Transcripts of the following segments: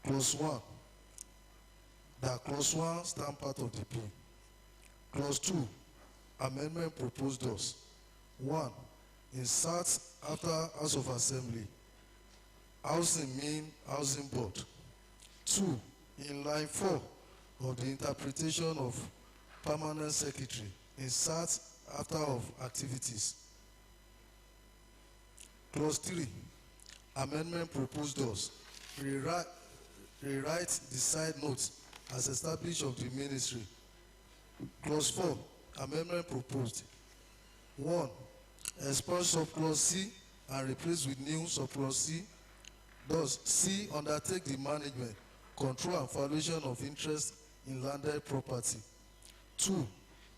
Clause 1. That Clause 1 stand part of the bill. Clause 2. Amendment proposed thus. 1. Insert after House of Assembly, Housing mean Housing Board. 2. In line 4 of the interpretation of Permanent Secretary, insert after of activities. Clause 3. Amendment proposed thus. Rewrite the side notes as established of the ministry. Clause 4. Amendment proposed. 1. Expel subclause C and replace with new subclause C. Thus, C undertake the management, control and valuation of interest in landed property. 2.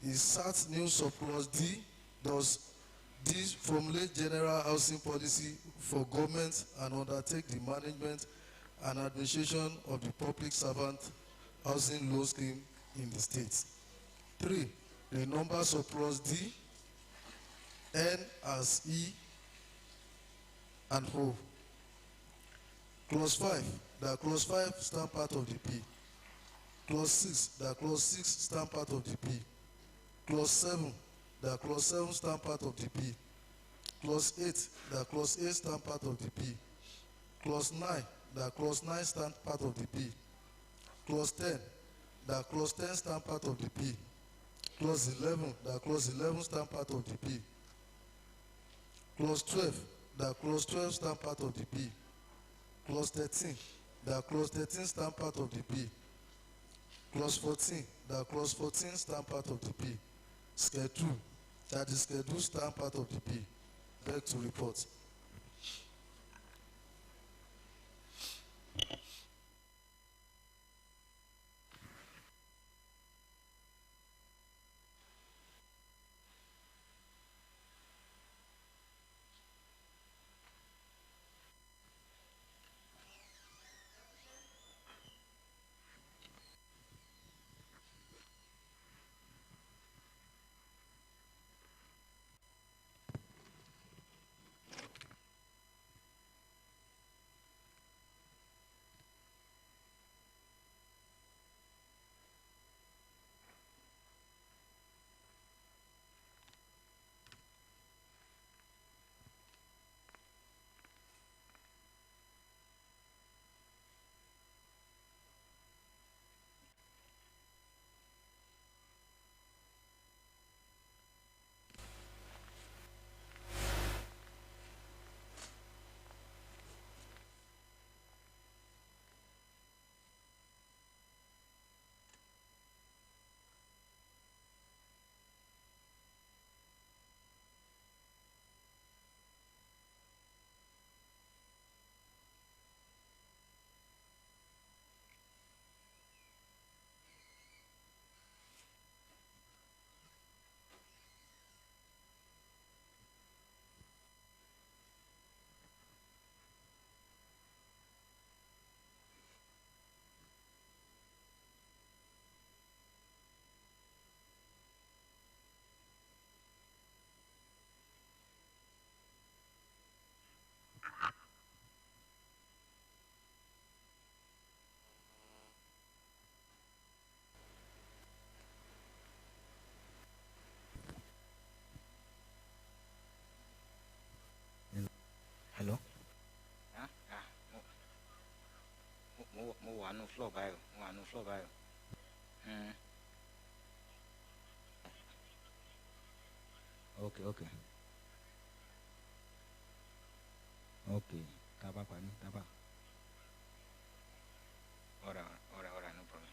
Insert new subclause D. Thus, D formulate general housing policy for government and undertake the management and administration of the public servant housing loan scheme in the state. 3. The number subclause D, N as E and O. Clause 5. That Clause 5 stand part of the P. Clause 6. That Clause 6 stand part of the P. Clause 7. That Clause 7 stand part of the P. Clause 8. That Clause 8 stand part of the P. Clause 9. That Clause 9 stand part of the P. Clause 10. That Clause 10 stand part of the P. Clause 11. That Clause 11 stand part of the P. Clause 12. That Clause 12 stand part of the P. Clause 13. That Clause 13 stand part of the P. Clause 14. That Clause 14 stand part of the P. Schedule. That the schedule stand part of the P. Beg to report. Hello? Ah, mo wà nù floor báyìí, mo wà nù floor báyìí. Okay, okay. Okay. Taba pani, taba. Ora, no problem.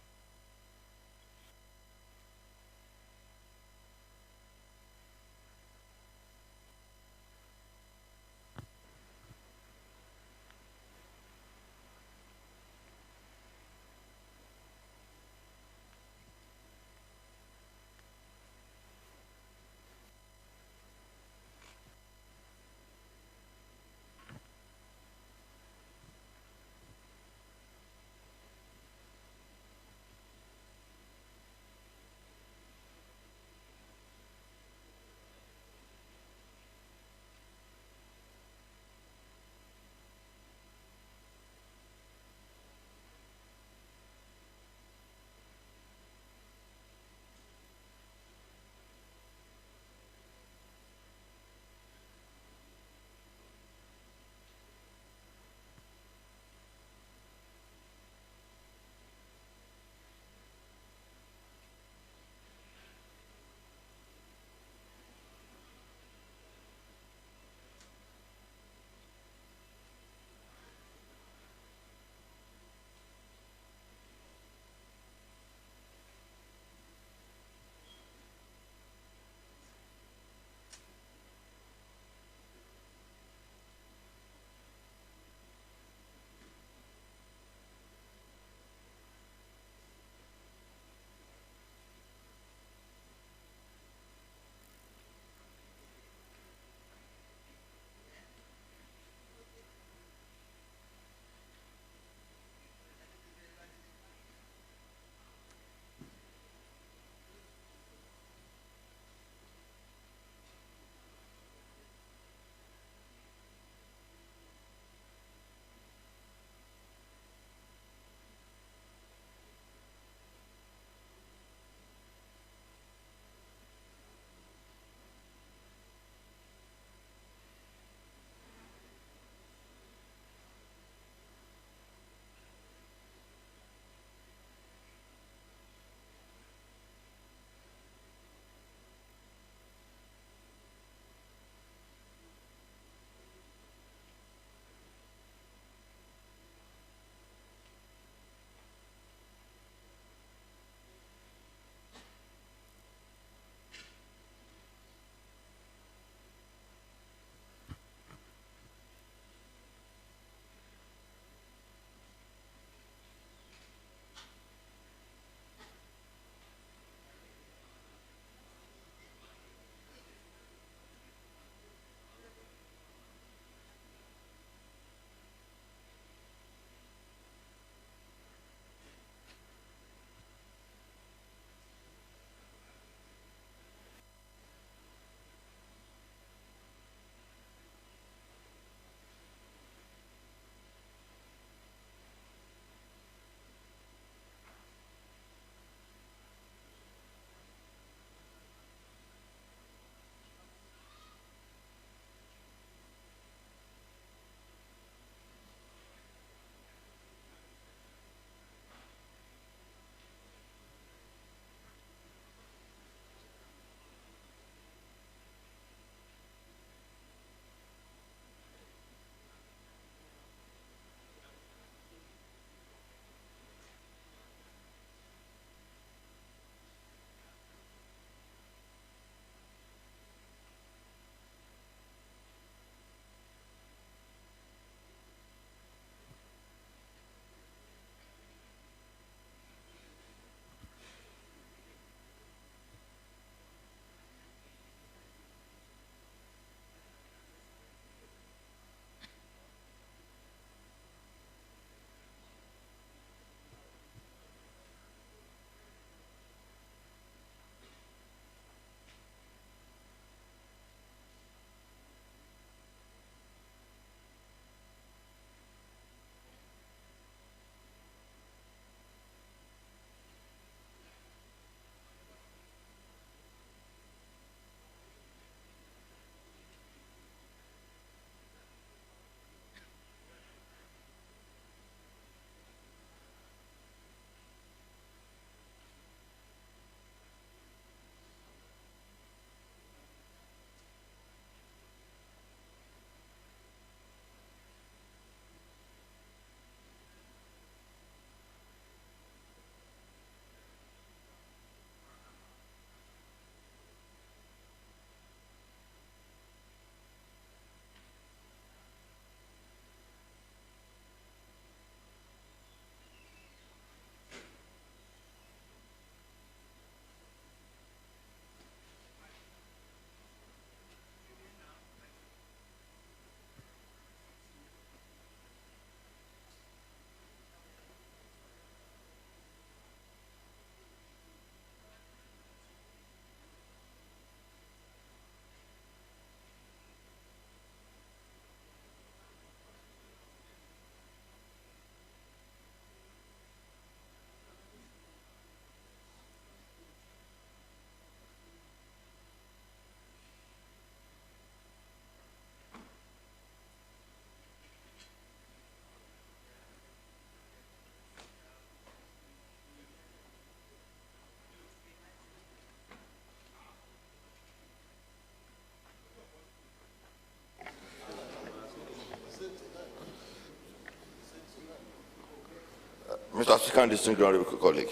Mr. Speaker and distinguished honorable colleague,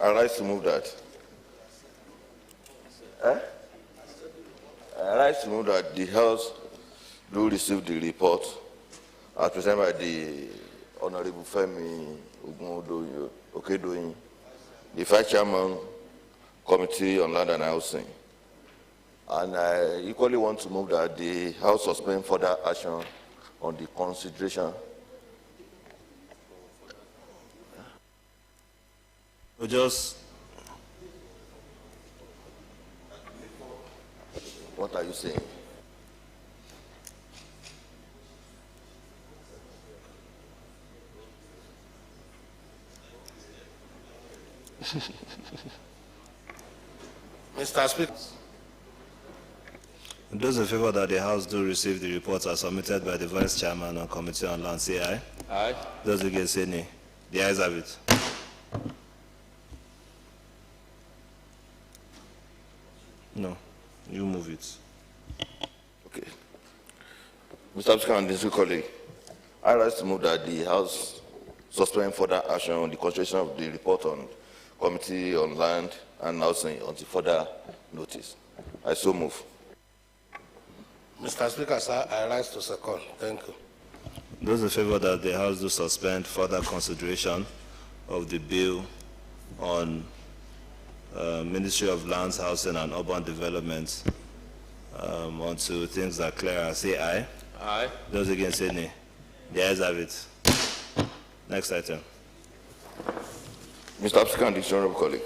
I rise to move that. I rise to move that the House do receive the report as presented by the Honorable Femi Okedoyin, the Vice Chairman, Committee on Land and Housing. And I equally want to move that the House suspend further action on the consideration. Just what are you saying? Mr. Speaker. those in favor that the House do receive the reports as submitted by the Vice Chairman on Committee on Land, say aye. Aye. Those against, say nay. The ayes have it. No, you move it. Okay. Mr. Speaker and distinguished colleague, I rise to move that the House suspend further action on the consideration of the report on Committee on Land and Housing until further notice. I so move. Mr. Speaker, sir, I rise to second. Thank you. Those in favor that the House do suspend further consideration of the bill on Ministry of Lands, Housing and Urban Development until things are clearer, say aye. Aye. Those against, say nay. The ayes have it. Next item. Mr. Speaker and distinguished honorable colleague,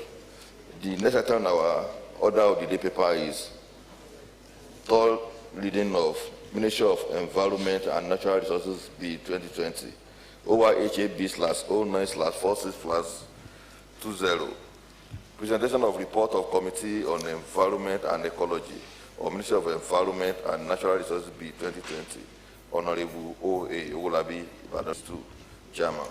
the next item on our order of the day paper is third reading of Ministry of Environment and Natural Resources Bill 2020 over HAB/09/46/20. Presentation of report of Committee on Environment and Ecology or Ministry of Environment and Natural Resources Bill 2020. Honorable O.A. Owolabi, Ibadan 2, Chairman.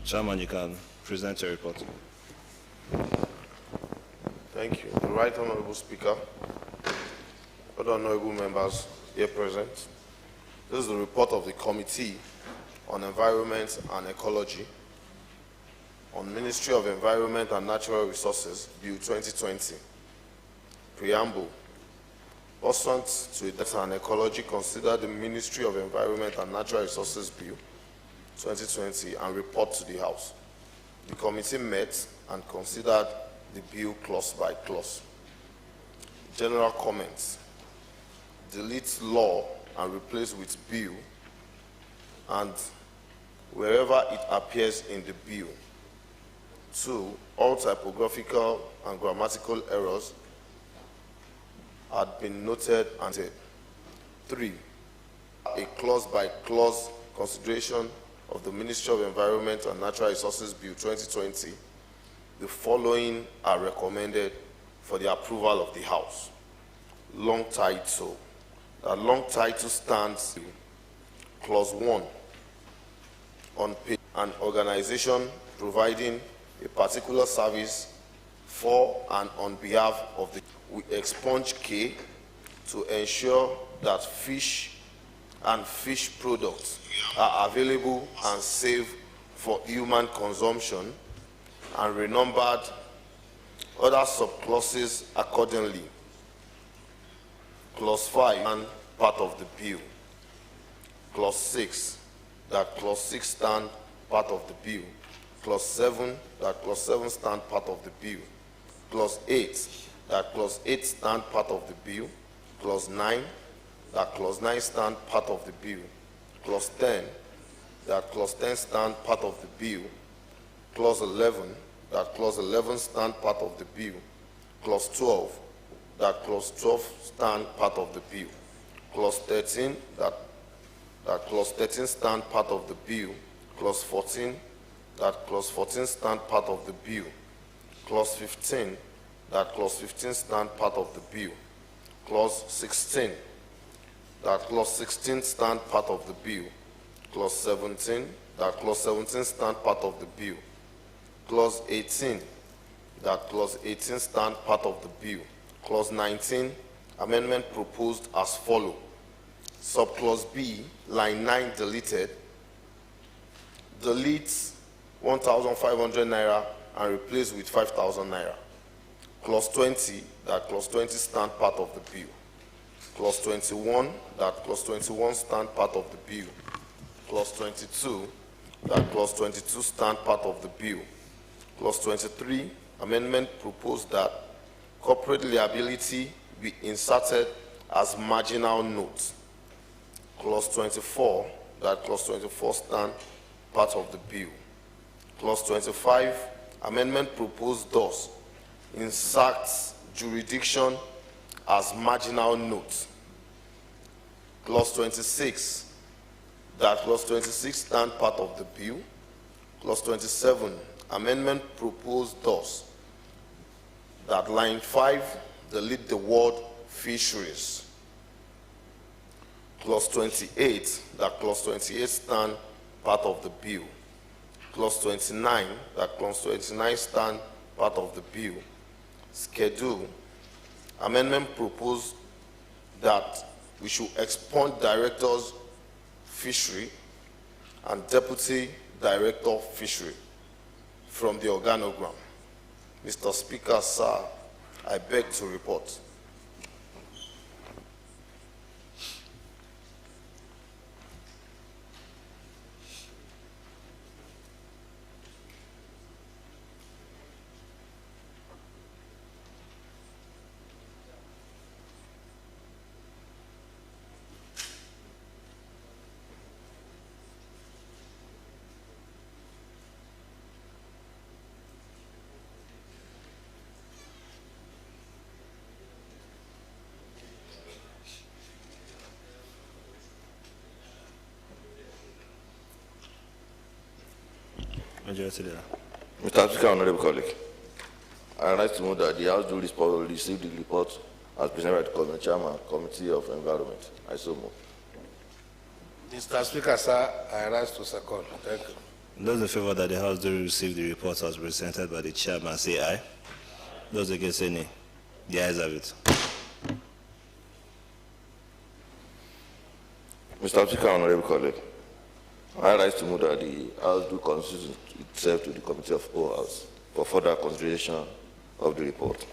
Chairman, you can present your report. Thank you. The Right Honorable Speaker, other honorable members here present. This is the report of the Committee on Environment and Ecology on Ministry of Environment and Natural Resources, Bill 2020. Preamble. Pursuant to Data and Ecology, consider the Ministry of Environment and Natural Resources Bill 2020 and report to the House. The committee met and considered the bill clause by clause. General comments. Delete law and replace with bill, and wherever it appears in the bill. 2. All typographical and grammatical errors had been noted and 3. A clause by clause consideration of the Ministry of Environment and Natural Resources Bill 2020, the following are recommended for the approval of the House. Long title. The long title stands Clause 1 on page an organization providing a particular service for and on behalf of the we expunge K to ensure that fish and fish products are available and safe for human consumption, and renumbered other subclauses accordingly. Clause 5 and part of the bill. Clause 6, that clause 6 stand part of the bill. Clause 7, that clause 7 stand part of the bill. Clause 8, that clause 8 stand part of the bill. Clause 9, that clause 9 stand part of the bill. Clause 10, that clause 10 stand part of the bill. Clause 11, that clause 11 stand part of the bill. Clause 12, that clause 12 stand part of the bill. Clause 13, that clause 13 stand part of the bill. Clause 14, that clause 14 stand part of the bill. Clause 15, that clause 15 stand part of the bill. Clause 16, that clause 16 stand part of the bill. Clause 17, that clause 17 stand part of the bill. Clause 18, that clause 18 stand part of the bill. Clause 19, amendment proposed as follow. Subclause B, line 9 deleted. Delete 1,500 naira and replace with 5,000 naira. Clause 20, that clause 20 stand part of the bill. Clause 21, that clause 21 stand part of the bill. Clause 22, that clause 22 stand part of the bill. Clause 23, amendment proposed that corporate liability be inserted as marginal note. Clause 24, that clause 24 stand part of the bill. Clause 25, amendment proposed thus inserts jurisdiction as marginal note. Clause 26, that clause 26 stand part of the bill. Clause 27, amendment proposed thus that line 5 delete the word fisheries. Clause 28, that clause 28 stand part of the bill. Clause 29, that clause 29 stand part of the bill. Schedule, amendment proposed that we should expunge directors fishery and deputy director fishery from the organogram. Mr. Speaker, sir, I beg to report. Majority Leader. Mr. Speaker, honorable colleague, I rise to move that the House do receive the report as presented by the Chairman, Committee of Environment. I so move. Mr. Speaker, sir, I rise to second. Thank you. Those in favor that the House do receive the report as presented by the Chairman say aye. Those against say nay. The ayes have it. Mr. Speaker, honorable colleague, I rise to move that the House do constitute itself to the Committee of Whole House for further consideration of the report.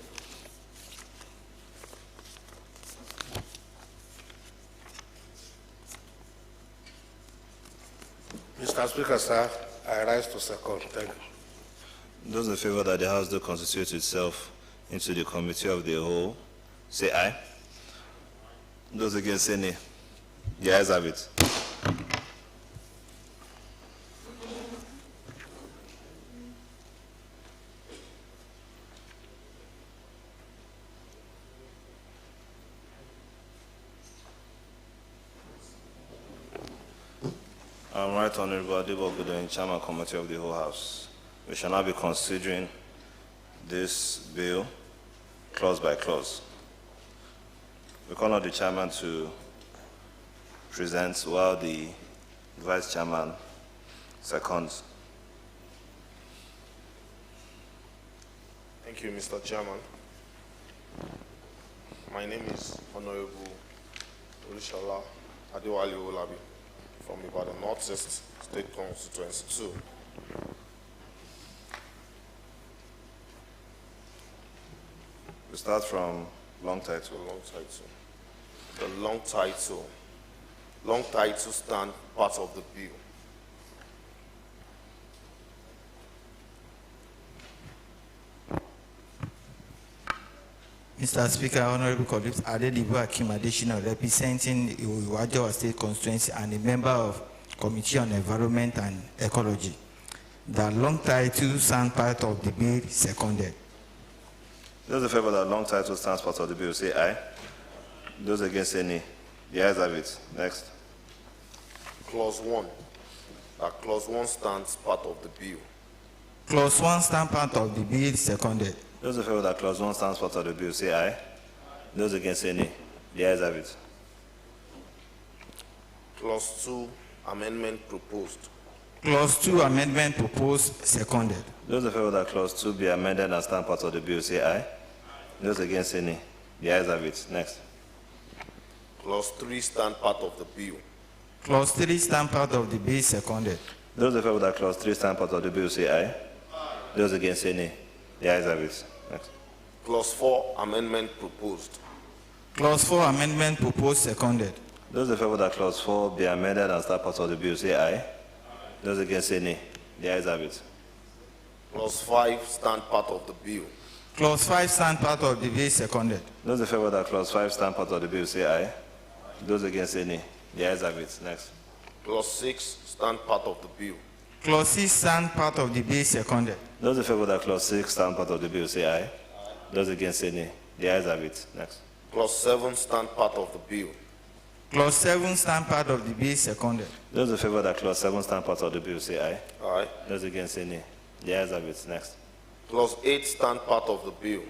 Mr. Speaker, sir, I rise to second. Thank you. Those in favor that the House do constitute itself into the Committee of the Whole say aye. Those against say nay. The ayes have it. Right Honorable Adebo Ogudoyin, Chairman Committee of the Whole House. We shall now be considering this bill clause by clause. We call on the Chairman to present while the Vice Chairman seconds. Thank you, Mr. Chairman. My name is Honorable Olushola Adewale Olabi from Ibadan Northeast State Constituency 2. We start from long title. The long title. Long title stand part of the bill. Mr. Speaker, honorable colleagues, Adedibu Akim Adesina, representing Iwajo State Constituency and a member of Committee on Environment and Ecology. The long title stands part of the bill seconded. Those in favor that long title stands part of the bill say aye. Those against say nay. The ayes have it. Next. Clause 1. That clause 1 stands part of the bill. Clause 1 stands part of the bill seconded. Those in favor that clause 1 stands part of the bill say aye. Those against say nay. The ayes have it. Clause 2, amendment proposed. Clause 2 amendment proposed, seconded. Those in favor that clause 2 be amended and stand part of the bill say aye. Those against say nay. The ayes have it. Next. Clause 3 stand part of the bill. Clause 3 stand part of the bill, seconded. Those in favor that clause 3 stand part of the bill say aye. Those against say nay. The ayes have it. Next. Clause 4 amendment proposed. Clause 4 amendment proposed, seconded. Those in favor that clause 4 be amended and stand part of the bill say aye. Those against say nay. The ayes have it. Clause 5 stand part of the bill. Clause 5 stand part of the bill, seconded. Those in favor that clause 5 stand part of the bill say aye. Those against say nay. The ayes have it. Next. Clause 6 stand part of the bill. Clause 6 stand part of the bill, seconded. Those in favor that clause 6 stand part of the bill say aye. Those against say nay. The ayes have it. Next. Clause 7 stand part of the bill. Clause 7 stand part of the bill, seconded. Those in favor that clause 7 stand part of the bill say aye. Aye. Those against say nay. The ayes have it. Next. Clause 8 stand part of the bill.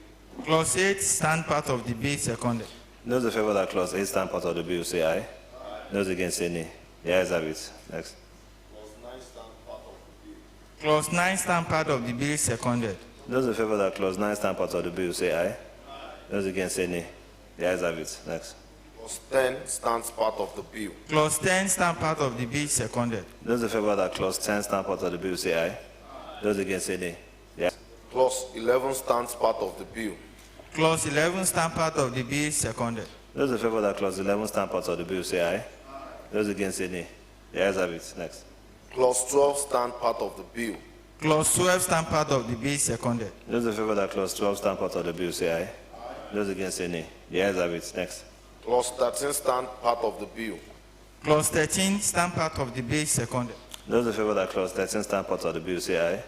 Clause 8 stand part of the bill, seconded. Those in favor that clause 8 stand part of the bill say aye. Those against say nay. The ayes have it. Next. Clause 9 stand part of the bill, seconded. Those in favor that clause 9 stand part of the bill say aye. Those against say nay. The ayes have it. Next. Clause 10 stands part of the bill. Clause 10 stand part of the bill, seconded. Those in favor that clause 10 stand part of the bill say aye. Those against say nay. The ayes. Clause 11 stands part of the bill. Clause 11 stand part of the bill, seconded. Those in favor that clause 11 stand part of the bill say aye. Those against say nay. The ayes have it. Next. Clause 12 stand part of the bill. Clause 12 stand part of the bill, seconded. Those in favor that clause 12 stand part of the bill say aye. Those against say nay. The ayes have it. Next. Clause 13 stand part of the bill. Clause 13 stand part of the bill, seconded. Those in favor that clause 13 stand part of the bill say aye.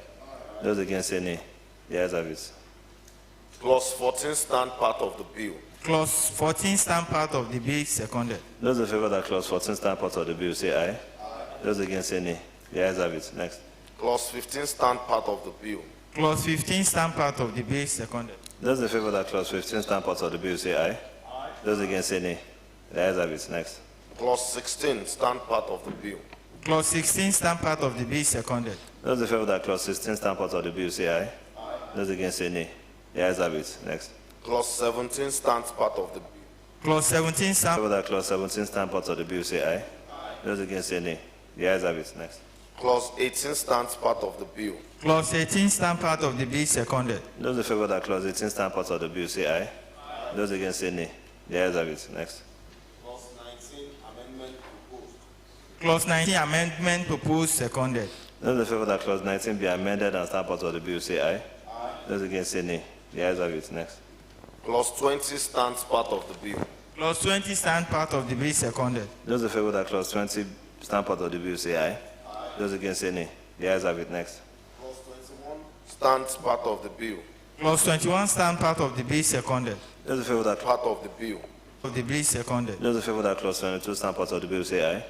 Those against say nay. The ayes have it. Clause 14 stand part of the bill. Clause 14 stand part of the bill, seconded. Those in favor that clause 14 stand part of the bill say aye. Those against say nay. The ayes have it. Next. Clause 15 stand part of the bill. Clause 15 stand part of the bill, seconded. Those in favor that clause 15 stand part of the bill say aye. Those against say nay. The ayes have it. Next. Clause 16 stand part of the bill. Clause 16 stand part of the bill, seconded. Those in favor that clause 16 stand part of the bill say aye. Those against say nay. The ayes have it. Next. Clause 17 stands part of the bill. Clause 17 In stand favor that clause 17 stand part of the bill say aye. Those against say nay. The ayes have it. Next. Clause 18 stands part of the bill. Clause 18 stand part of the bill, seconded. Those in favor that clause 18 stand part of the bill say aye. Those against say nay. The ayes have it. Next. Clause 19 amendment proposed. Clause 19 amendment proposed, seconded. Those in favor that clause 19 be amended and stand part of the bill say aye. Those against say nay. The ayes have it. Next. Clause 20 stands part of the bill. Clause 20 stand part of the bill, seconded. Those in favor that clause 20 stand part of the bill say aye. Those against say nay. The ayes have it. Next. Clause 21 stands part of the bill. Clause 21 stand part of the bill, seconded. Those in favor that Part of the bill. Of the bill, seconded. those in favor that clause 22 stand part of the bill say aye.